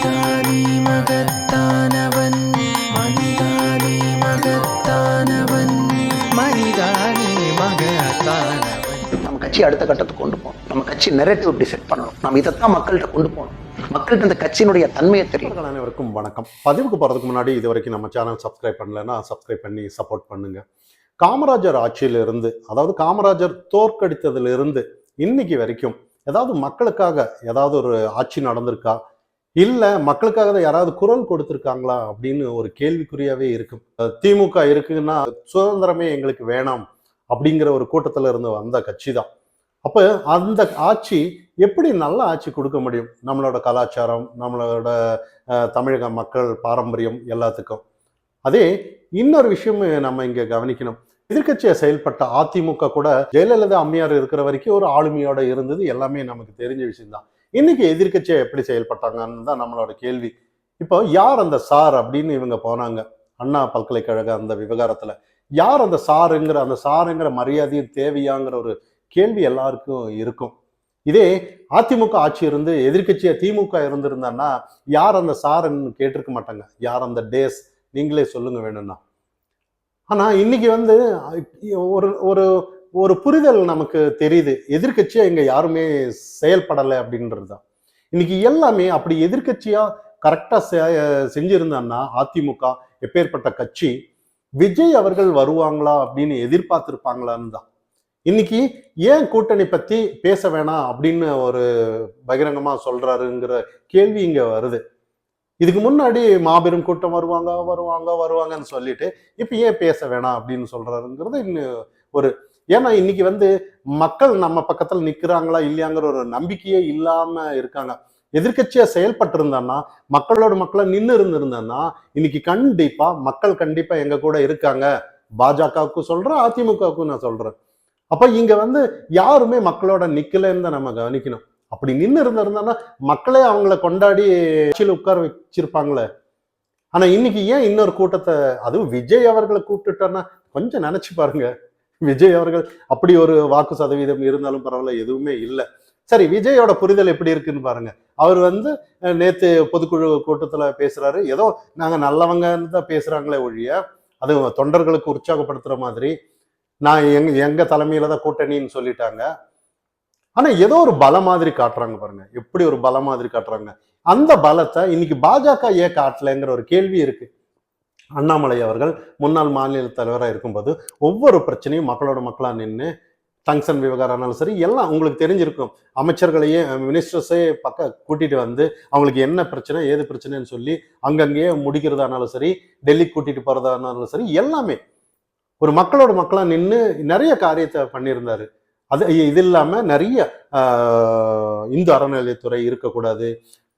மனிதானே மகத்தானவன், மனிதானே மகத்தானவன், மனிதானே மகத்தானவன். நம்ம கட்சி அடுத்த கட்டத்துக்கு கொண்டு போகணும். நம்ம கட்சி நெரேட்டிவ் இப்படி செட் பண்ணணும். நம்ம இதைத்தான் மக்கள்கிட்ட கொண்டு போகணும். மக்கள்கிட்ட இந்த கட்சியினுடைய தன்மையை தெரியும். அனைவருக்கும் வணக்கம். பதிவுக்கு போறதுக்கு முன்னாடி இது வரைக்கும் நம்ம சேனல் சப்ஸ்கிரைப் பண்ணலன்னா சப்ஸ்கிரைப் பண்ணி சப்போர்ட் பண்ணுங்க. காமராஜர் ஆட்சியிலிருந்து, அதாவது காமராஜர் தோற்கடித்ததிலிருந்து இன்னைக்கு வரைக்கும் ஏதாவது மக்களுக்காக ஏதாவது ஒரு ஆட்சி நடந்திருக்கா, இல்ல மக்களுக்காக யாராவது குரல் கொடுத்திருக்காங்களா அப்படின்னு ஒரு கேள்விக்குறியாவே இருக்கும். திமுக இருக்குன்னா சுதந்திரமே எங்களுக்கு வேணாம் அப்படிங்கிற ஒரு கூட்டத்துல இருந்து வந்த கட்சி தான். அப்ப அந்த ஆட்சி எப்படி நல்ல ஆட்சி கொடுக்க முடியும்? நம்மளோட கலாச்சாரம், நம்மளோட தமிழக மக்கள் பாரம்பரியம் எல்லாத்துக்கும். அதே இன்னொரு விஷயம் நம்ம இங்க கவனிக்கணும். எதிர்கட்சியை செயல்பட்ட அதிமுக கூட ஜெயலலிதா அம்மையார் இருக்கிற வரைக்கும் ஒரு ஆளுமையோட இருந்தது, எல்லாமே நமக்கு தெரிஞ்ச விஷயம்தான். இன்னைக்கு எதிர்கட்சியை எப்படி செயல்பட்டாங்கன்னு தான் நம்மளோட கேள்வி. இப்போ யார் அந்த சார் அப்படின்னு இவங்க போனாங்க அண்ணா பல்கலைக்கழக அந்த விவகாரத்துல. யார் அந்த சாருங்கிற மரியாதையும் தேவையாங்கிற ஒரு கேள்வி எல்லாருக்கும் இருக்கும். இதே அதிமுக ஆட்சி இருந்து எதிர்கட்சியா திமுக இருந்திருந்தான்னா யார் அந்த சாருன்னு கேட்டிருக்க மாட்டாங்க. யார் அந்த டேஸ் நீங்களே சொல்லுங்க வேணும்னா. ஆனா இன்னைக்கு ஒரு ஒரு ஒரு புரிதல் நமக்கு தெரியுது. எதிர்கட்சியா இங்க யாருமே செயல்படலை அப்படின்றது தான். இன்னைக்கு எல்லாமே அப்படி எதிர்கட்சியா கரெக்டா செஞ்சிருந்தான்னா அதிமுக எப்பேற்பட்ட கட்சி, விஜய் அவர்கள் வருவாங்களா அப்படின்னு எதிர்பார்த்திருப்பாங்களான்னு தான். இன்னைக்கு ஏன் கூட்டணி பத்தி பேச வேணாம் அப்படின்னு ஒரு பகிரங்கமா சொல்றாருங்கிற கேள்வி இங்க வருது. இதுக்கு முன்னாடி மாபெரும் கூட்டம் வருவாங்கன்னு சொல்லிட்டு இப்ப ஏன் பேச வேணாம் அப்படின்னு சொல்றாருங்கிறது இன்னும் ஒரு, ஏன்னா இன்னைக்கு மக்கள் நம்ம பக்கத்துல நிக்கிறாங்களா இல்லையாங்கிற ஒரு நம்பிக்கையே இல்லாம இருக்காங்க. எதிர்கட்சியா செயல்பட்டு இருந்தான்னா, மக்களோட மக்களை நின்று இருந்திருந்தான்னா இன்னைக்கு கண்டிப்பா மக்கள் கண்டிப்பா எங்க கூட இருக்காங்க. பாஜகவுக்கு சொல்றேன், அதிமுகவுக்கும் நான் சொல்றேன். அப்ப இங்க யாருமே மக்களோட நிக்கலன்னு தான் நம்ம கவனிக்கணும். அப்படி நின்று இருந்திருந்தான்னா மக்களே அவங்கள கொண்டாடி கட்சியில உட்கார வச்சிருப்பாங்களே. ஆனா இன்னைக்கு ஏன் இன்னொரு கூட்டத்தை, அதுவும் விஜய் அவர்களை கூப்பிட்டுட்டோன்னா கொஞ்சம் நினைச்சு பாருங்க. விஜய் அவர்கள் அப்படி ஒரு வாக்கு சதவீதம் இருந்தாலும் பரவாயில்ல, எதுவுமே இல்லை. சரி, விஜயோட புரிதல் எப்படி இருக்குன்னு பாருங்க. அவர் நேத்து பொதுக்குழு கூட்டத்துல பேசுறாரு, ஏதோ நாங்க நல்லவங்கன்னு தான் பேசுறாங்களே ஒழிய, அது தொண்டர்களுக்கு உற்சாகப்படுத்துற மாதிரி நான் எங்க தலைமையில தான் கூட்டணின்னு சொல்லிட்டாங்க. ஆனா ஏதோ ஒரு பலம் மாதிரி காட்டுறாங்க பாருங்க. எப்படி ஒரு பலம் மாதிரி காட்டுறாங்க. அந்த பலத்தை இன்னைக்கு பாஜக ஏன் காட்டலைங்கிற ஒரு கேள்வி இருக்கு. அண்ணாமலை அவர்கள் முன்னாள் மாநில தலைவராக இருக்கும்போது ஒவ்வொரு பிரச்சனையும் மக்களோட மக்களா நின்று, டங்ஷன் விவகாரம்னாலும் சரி, எல்லாம் உங்களுக்கு தெரிஞ்சிருக்கும். அமைச்சர்களையே மினிஸ்டர்ஸே கூட்டிட்டு அவங்களுக்கு என்ன பிரச்சனை ஏது பிரச்சனைன்னு சொல்லி அங்கங்கேயே முடிக்கிறதானாலும் சரி, டெல்லிக்கு கூட்டிட்டு போறதானாலும் சரி, எல்லாமே ஒரு மக்களோட மக்களா நின்று நிறைய காரியத்தை பண்ணியிருந்தாரு. இது இல்லாம நிறைய இந்து அறநிலையத்துறை இருக்கக்கூடாது,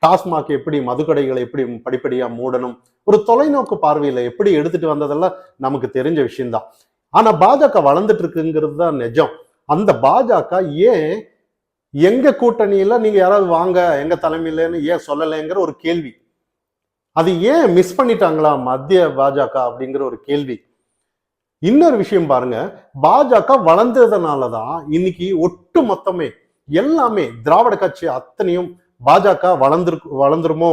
டாஸ்மாக் எப்படி மதுக்கடைகளை எப்படி படிப்படியா மூடணும், ஒரு தொலைநோக்கு பார்வையில எப்படி எடுத்துட்டு வந்ததெல்லாம் நமக்கு தெரிஞ்ச விஷயம்தான். ஆனா பாஜக வளர்ந்துட்டு இருக்குங்கிறது தான் நிஜம். அந்த பாஜக ஏன் எங்க கூட்டணியில நீங்க யாராவது வாங்க எங்க தலைமையிலன்னு ஏன் சொல்லலைங்கிற ஒரு கேள்வி. அது ஏன் மிஸ் பண்ணிட்டாங்களா மத்திய பாஜக அப்படிங்கிற ஒரு கேள்வி. இன்னொரு விஷயம் பாருங்க, பாஜக வளர்ந்ததுனாலதான் இன்னைக்கு ஒட்டு மொத்தமே எல்லாமே திராவிட கட்சி அத்தனையும் பாஜக வளர்ந்துருமோ,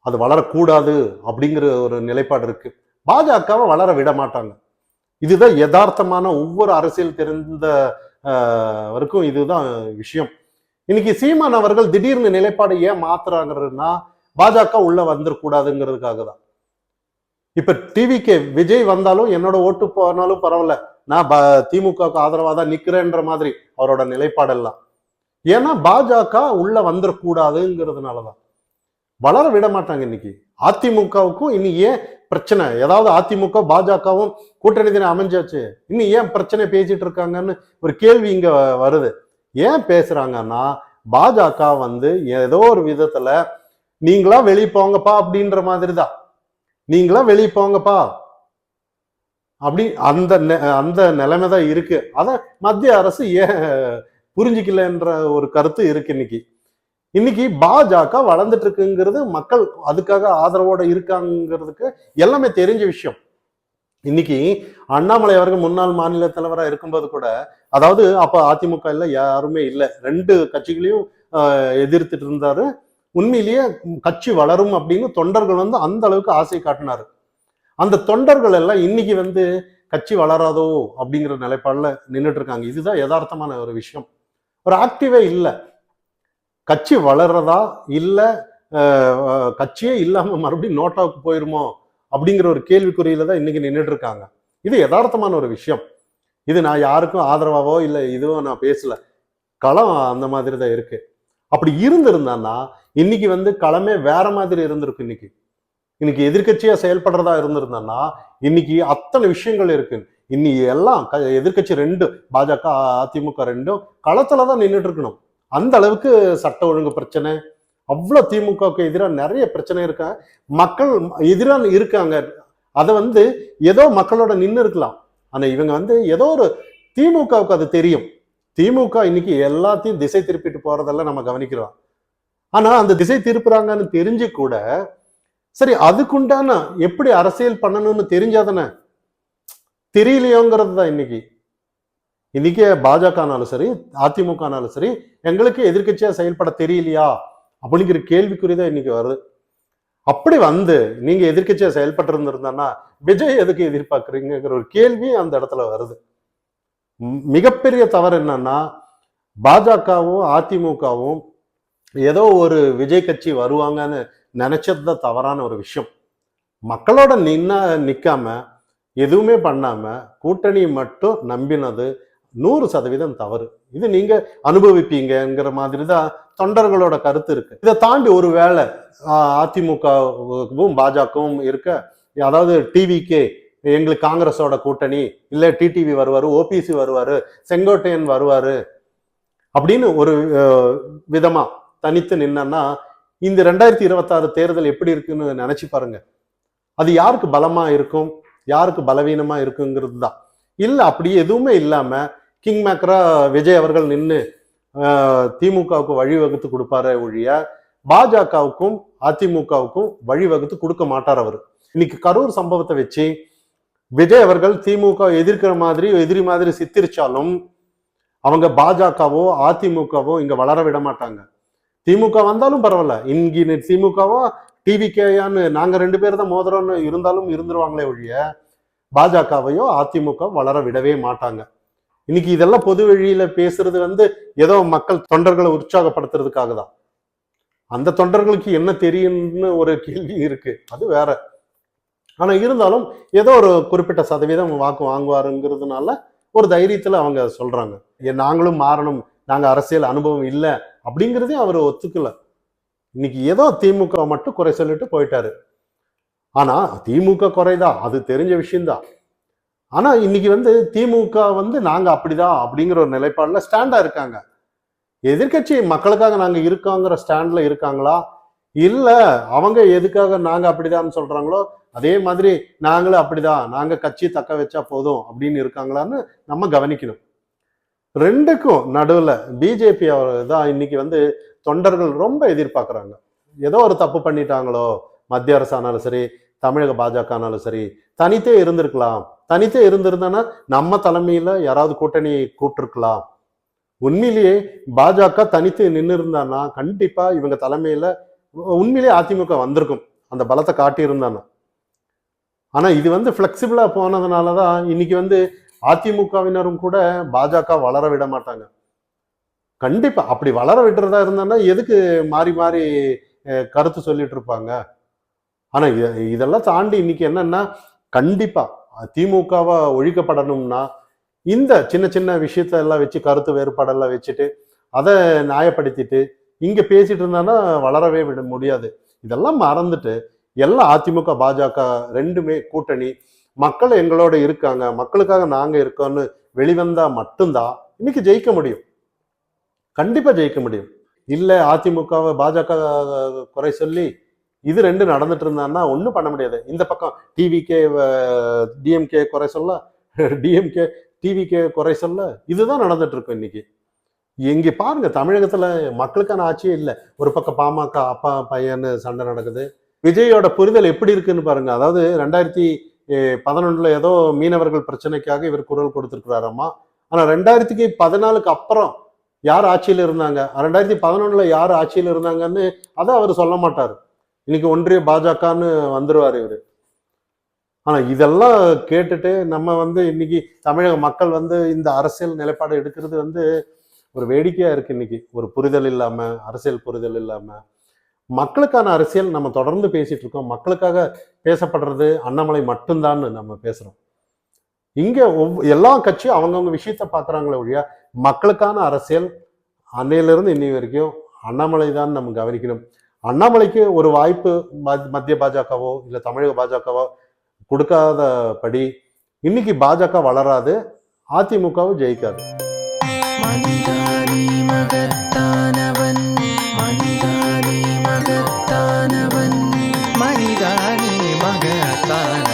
அது வளரக்கூடாது அப்படிங்கிற ஒரு நிலைப்பாடு இருக்கு. பாஜகவை வளர விட மாட்டாங்க. இதுதான் யதார்த்தமான ஒவ்வொரு அரசியல் தெரிந்தவருக்கும் இதுதான் விஷயம். இன்னைக்கு சீமான் அவர்கள் திடீர்னு நிலைப்பாடு ஏன் மாத்துறாங்கன்னா பாஜக உள்ள வந்துடக்கூடாதுங்கிறதுக்காக தான். இப்ப டிவிக்கு விஜய் வந்தாலும் என்னோட ஓட்டு போனாலும் பரவாயில்ல, நான் திமுகவுக்கு ஆதரவா தான் நிக்கிறேன்ற மாதிரி அவரோட நிலைப்பாடெல்லாம். ஏன்னா பாஜக உள்ள வந்துடக்கூடாதுங்கிறதுனாலதான் வளர விட மாட்டாங்க. இன்னைக்கு அதிமுகவுக்கும் இனி ஏன் பிரச்சனை, ஏதாவது அதிமுக பாஜகவும் கூட்டணி தினம் அமைஞ்சாச்சு, இன்னும் ஏன் பிரச்சனை பேசிட்டு இருக்காங்கன்னு ஒரு கேள்வி இங்க வருது. ஏன் பேசுறாங்கன்னா பாஜக ஏதோ ஒரு விதத்துல நீங்களா வெளியே போங்கப்பா அப்படின்ற மாதிரிதான், நீங்களா வெளியே போங்கப்பா அப்படி அந்த நிலைமை தான் இருக்கு. அத மத்திய அரசு ஏன் புரிஞ்சுக்கலன்ற ஒரு கருத்து இருக்கு. இன்னைக்கு பாஜக வளர்ந்துட்டு இருக்குங்கிறது, மக்கள் அதுக்காக ஆதரவோட இருக்காங்கிறதுக்கு எல்லாமே தெரிஞ்ச விஷயம். இன்னைக்கு அண்ணாமலை அவர்கள் முன்னாள் மாநில தலைவராக இருக்கும்போது கூட, அதாவது அப்ப அதிமுக யாருமே இல்லை, ரெண்டு கட்சிகளையும் எதிர்த்துட்டு இருந்தாரு. உண்மையிலேயே கட்சி வளரும் அப்படின்னு தொண்டர்கள் வந்து அந்த அளவுக்கு ஆசை காட்டினாரு. அந்த தொண்டர்கள் எல்லாம் இன்னைக்கு வந்து கட்சி வளராதோ அப்படிங்கிற நிலைப்பாடுல நின்றுட்டு இருக்காங்க. இதுதான் யதார்த்தமான ஒரு விஷயம். ஒரு ஆக்டிவே இல்லை. கட்சி வளர்றதா இல்ல கட்சியே இல்லாம மறுபடியும் நோட்டாவுக்கு போயிருமோ அப்படிங்கிற ஒரு கேள்விக்குறியில தான் இன்னைக்கு நின்றுட்டு இருக்காங்க. இது யதார்த்தமான ஒரு விஷயம். இது நான் யாருக்கும் ஆதரவாவோ இல்லை இதுவோ நான் பேசல. களம் அந்த மாதிரி தான் இருக்கு. அப்படி இருந்திருந்தான்னா இன்னைக்கு வந்து களமே வேற மாதிரி இருந்திருக்கு. இன்னைக்கு எதிர்கட்சியா செயல்படுறதா இருந்திருந்தான்னா இன்னைக்கு அத்தனை விஷயங்கள் இருக்கு. இன்னைக்கு எல்லாம் எதிர்கட்சி ரெண்டு, பாஜக அதிமுக ரெண்டும் களத்துலதான் நின்றுட்டு இருக்கணும். அந்த அளவுக்கு சட்ட ஒழுங்கு பிரச்சனை, அவ்வளவு திமுகவுக்கு எதிராக நிறைய பிரச்சனை இருக்கா, மக்கள் எதிராக இருக்காங்க. அதை வந்து ஏதோ மக்களோட நின்று இருக்கலாம். ஆனா இவங்க வந்து ஏதோ ஒரு திமுகவுக்கு அது தெரியும். திமுக இன்னைக்கு எல்லாத்தையும் திசை திருப்பிட்டு போறதெல்லாம் நம்ம கவனிக்கிறோம். ஆனா அந்த திசை திருப்புறாங்கன்னு தெரிஞ்சு கூட சரி அதுக்குண்டான எப்படி அரசியல் பண்ணணும்னு தெரிஞ்சாதானே, தெரியலையோங்கிறது தான் இன்னைக்கு பாஜகனாலும் சரி அதிமுகனாலும் சரி எங்களுக்கு எதிர்கட்சியா செயல்பட தெரியலையா அப்படிங்கிற கேள்விக்குறிதான் இன்னைக்கு வருது. அப்படி வந்து நீங்க எதிர்கட்சியா செயல்பட்டு இருந்திருந்தான்னா விஜய் எதுக்கு எதிர்பார்க்குறீங்கிற ஒரு கேள்வி அந்த இடத்துல வருது. மிகப்பெரிய தவறு என்னன்னா பாஜகவும் அதிமுகவும் ஏதோ ஒரு விஜய் கட்சி வருவாங்கன்னு நினைச்சதுதான் தவறான ஒரு விஷயம். மக்களோட நிக்காம எதுவுமே பண்ணாம கூட்டணி மட்டும் நம்பினது 100% தவறு. இது நீங்க அனுபவிப்பீங்கிற மாதிரி தான் தொண்டர்களோட கருத்து இருக்கு. இதை தாண்டி ஒரு வேளை அதிமுகவும் பாஜகவும் இருக்க, அதாவது டிவிகே எங்களுக்கு காங்கிரஸோட கூட்டணி இல்ல, டிடிவி வருவாரு, ஓபிசி வருவாரு, செங்கோட்டையன் வருவாரு அப்படின்னு ஒரு விதமா தனித்து நின்னா இந்த 2026 தேர்தல் எப்படி இருக்குன்னு நினைச்சு பாருங்க. அது யாருக்கு பலமா இருக்கும், யாருக்கு பலவீனமா இருக்குங்கிறது தான். இல்ல அப்படி எதுவுமே இல்லாம கிங் மேக்கரா விஜய் அவர்கள் நின்று திமுகவுக்கு வழிவகுத்து கொடுப்பாரு ஒழிய பாஜகவுக்கும் அதிமுகவுக்கும் வழிவகுத்து கொடுக்க மாட்டார் அவர். இன்னைக்கு கரூர் சம்பவத்தை வச்சு விஜய் அவர்கள் திமுக எதிர்க்கிற மாதிரி எதிரி மாதிரி சித்தரிச்சாலும் அவங்க பாஜகவோ அதிமுகவோ இங்க வளர விட மாட்டாங்க. திமுக வந்தாலும் பரவாயில்ல, இங்க திமுகவோ டிவிகேயான்னு நாங்க 2 பேர் தான் மோதிரம்னு இருந்தாலும் இருந்துருவாங்களே ஒழிய பாஜகவையோ அதிமுக வளர விடவே மாட்டாங்க. இன்னைக்கு இதெல்லாம் பொது வழியில பேசுறது வந்து ஏதோ மக்கள் தொண்டர்களை உற்சாகப்படுத்துறதுக்காக தான். அந்த தொண்டர்களுக்கு என்ன தெரியும்னு ஒரு கேள்வி இருக்கு, அது வேற. ஆனா இருந்தாலும் ஏதோ ஒரு குறிப்பிட்ட சதவீதம் வாக்கு வாங்குவாருங்கிறதுனால ஒரு தைரியத்துல அவங்க சொல்றாங்க நாங்களும் மாறணும், நாங்க அரசியல் அனுபவம் இல்லை அப்படிங்கிறதையும் அவர் ஒத்துக்கல. இன்னைக்கு ஏதோ திமுக மட்டும் குறை சொல்லிட்டு போயிட்டாரு. ஆனா திமுக குறைதான், அது தெரிஞ்ச விஷயம்தான். ஆனா இன்னைக்கு வந்து திமுக வந்து நாங்க அப்படிதான் அப்படிங்கிற ஒரு நிலைப்பாடுல ஸ்டாண்டா இருக்காங்க. எதிர்கட்சி மக்களுக்காக நாங்க இருக்கோங்கிற ஸ்டாண்ட்ல இருக்காங்களா, இல்ல அவங்க எதுக்காக நாங்க அப்படிதான் சொல்றாங்களோ அதே மாதிரி நாங்களும் அப்படிதான், நாங்க கட்சி தக்க வச்சா போதும் அப்படின்னு இருக்காங்களான்னு நம்ம கவனிக்கணும். ரெண்டுக்கும் நடுவுல பிஜேபி தான் இன்னைக்கு வந்து தொண்டர்கள் ரொம்ப எதிர்பார்க்கறாங்க. ஏதோ ஒரு தப்பு பண்ணிட்டாங்களோ, மத்திய அரசானாலும் சரி தமிழக பாஜகனாலும் சரி தனித்தே இருந்திருக்கலாம், தனித்தே இருந்திருந்தானா நம்ம தலைமையில யாராவது கூட்டணி கூப்பிட்டுருக்கலாம். உண்மையிலேயே பாஜக தனித்து நின்று இருந்தானா கண்டிப்பா இவங்க தலைமையில உண்மையிலேயே அதிமுக வந்திருக்கும், அந்த பலத்தை காட்டியிருந்தானா. ஆனா இது வந்து பிளெக்சிபிளா போனதுனாலதான் இன்னைக்கு வந்து அதிமுகவினரும் கூட பாஜக வளர விட மாட்டாங்க. கண்டிப்பா அப்படி வளர விட்டுறதா இருந்தான்னா எதுக்கு மாறி மாறி கருத்து சொல்லிட்டு இருப்பாங்க. ஆனா இதெல்லாம் தாண்டி இன்னைக்கு என்னன்னா கண்டிப்பா திமுகவா ஒழிக்கப்படணும்னா இந்த சின்ன சின்ன விஷயத்த எல்லாம் வச்சு கருத்து வேறுபாடெல்லாம் வச்சுட்டு அதை நியாயப்படுத்திட்டு இங்க பேசிட்டு இருந்தானா வளரவே விட முடியாது. இதெல்லாம் மறந்துட்டு எல்லாம் அதிமுக பாஜக ரெண்டுமே கூட்டணி, மக்கள் எங்களோட இருக்காங்க, மக்களுக்காக நாங்க இருக்கோம்னு வெளிவந்தா மட்டும்தான் இன்னைக்கு ஜெயிக்க முடியும், கண்டிப்பா ஜெயிக்க முடியும். இல்ல அதிமுகவை பாஜக குறை சொல்லி இது ரெண்டு நடந்துட்டு இருந்தான்னா ஒன்றும் பண்ண முடியாது. இந்த பக்கம் டிவிகே டிஎம்கே குறை சொல்ல, டிஎம்கே டிவிகே குறை சொல்ல, இதுதான் நடந்துட்டு இருக்கும் இன்னைக்கு. இங்க பாருங்க தமிழகத்துல மக்களுக்கான ஆட்சியே இல்லை. ஒரு பக்கம் பாமக அப்பா பையன்னு சண்டை நடக்குது. விஜயோட புரிதல் எப்படி இருக்குன்னு பாருங்க. அதாவது 2011 ஏதோ மீனவர்கள் பிரச்சனைக்காக இவர் குரல் கொடுத்திருக்கிறாராமா. ஆனா 2014 அப்புறம் யார் ஆட்சியில் இருந்தாங்க, 2011 யார் ஆட்சியில் இருந்தாங்கன்னு அதை அவர் சொல்ல மாட்டார். இன்னைக்கு ஒன்றிய பாஜகன்னு வந்துருவார் இவர். ஆனா இதெல்லாம் கேட்டுட்டு நம்ம இன்னைக்கு தமிழக மக்கள் இந்த அரசியல் நிலைப்பாடு எடுக்கிறது ஒரு வேடிக்கையா இருக்கு. இன்னைக்கு ஒரு புரிதல் இல்லாம, அரசியல் புரிதல் இல்லாம, மக்களுக்கான அரசியல் நம்ம தொடர்ந்து பேசிட்டு இருக்கோம். மக்களுக்காக பேசப்படுறது அண்ணாமலை மட்டும்தான்னு நம்ம பேசுறோம். இங்க எல்லா கட்சியும் அவங்கவுங்க விஷயத்த பாக்குறாங்களே ஒழிய மக்களுக்கான அரசியல் அன்னையிலிருந்து இன்னி வரைக்கும் அண்ணாமலை தான் நம்ம கவனிக்கணும். அண்ணாமலைக்கு ஒரு வாய்ப்பு மத்திய பாஜகவோ இல்ல தமிழக பாஜகவோ கொடுக்காதபடி இன்னைக்கு பாஜக வளராது, அதிமுகவும் ஜெயிக்காது. மனிதானி மகத்தானவன், மனிதானி மகத்தானவன், மனிதானி மகத்தானவன்.